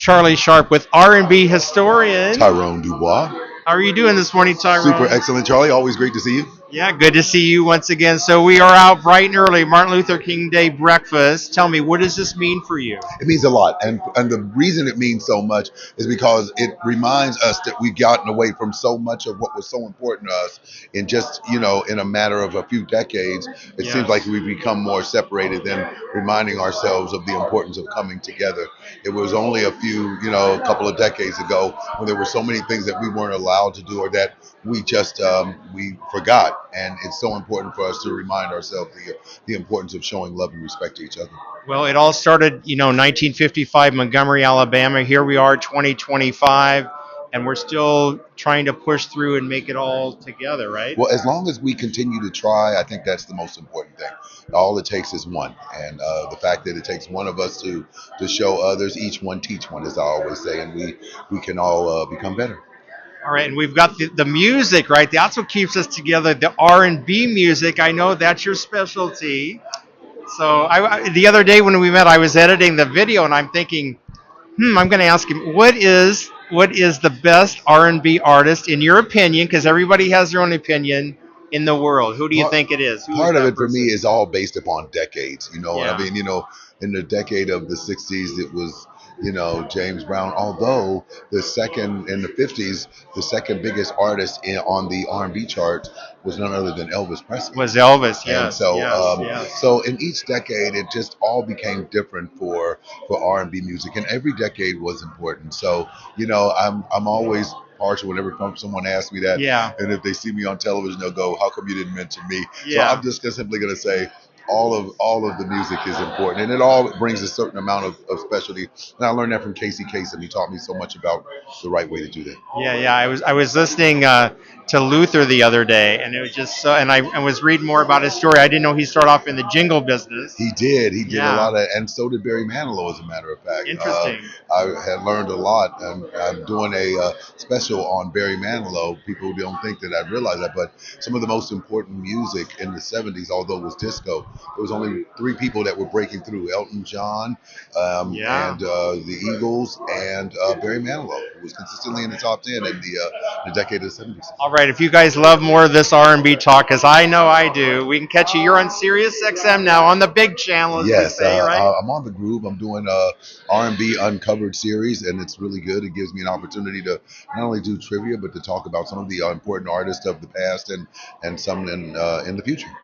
Charlie Sharp with R&B historian. Tyrone Dubois. How are you doing this morning, Super Tyrone? excellent, Charlie. Always great to see you. Yeah, good to see you once again. So we are out bright and early, Martin Luther King Day breakfast. Tell me, what does this mean for you? It means a lot, and the reason it means so much is because it reminds us that we've gotten away from so much of what was so important to us in just in a matter of a few decades. It seems like Yes. we've become more separated than reminding ourselves of the importance of coming together. It was only a couple of decades ago when there were so many things that we weren't allowed to do or that we just we forgot, and it's so important for us to remind ourselves the importance of showing love and respect to each other. Well, it all started, 1955, Montgomery, Alabama. Here we are, 2025, and we're still trying to push through and make it all together, right? Well, as long as we continue to try, I think that's the most important thing. All it takes is one, and the fact that it takes one of us to show others, each one teach one, as I always say, and we can all become better. All right, and we've got the music, right? That's what keeps us together. The R&B music. I know that's your specialty. So the other day when we met, I was editing the video, and I'm thinking, I'm going to ask him what is the best R&B artist in your opinion? Because everybody has their own opinion in the world. Who do you Part, think it is? Who is part of that it for me person? is all based upon decades. I Yeah. mean, in the decade of the '60s, it was James Brown. Although the second in the '50s, the second biggest artist on the R&B chart was none other than Elvis Presley. Was Elvis? And Yes, so, yes, yes. so in each decade, it just all became different for R&B music, and every decade was important. So, I'm always partial whenever someone asks me that, Yeah, and if they see me on television, they'll go, "How come you didn't mention me?" So yeah. I'm just simply going to say. All of the music is important, and it all brings a certain amount of specialty. And I learned that from Casey Kasem. He taught me so much about the right way to do that. Yeah, yeah. I was listening to Luther the other day, and it was just so. And I was reading more about his story. I didn't know he started off in the jingle business. He did. He did a Yeah, lot of, and so did Barry Manilow, as a matter of fact. interesting. I had learned a lot, and I'm doing a special on Barry Manilow. People don't think that I realize that, but some of the most important music in the '70s, although it was disco, there was only three people that were breaking through: Elton John, Yeah. and the Eagles, and Barry Manilow, who was consistently in the top 10 in the decade of the '70s. All right. If you guys love more of this R&B talk, as I know I do, we can catch you. You're on SiriusXM now on the big channel, as we Yes, say, right? I'm on the Groove. I'm doing a R&B Uncovered series, and it's really good. It gives me an opportunity to not only do trivia, but to talk about some of the important artists of the past and some in the future.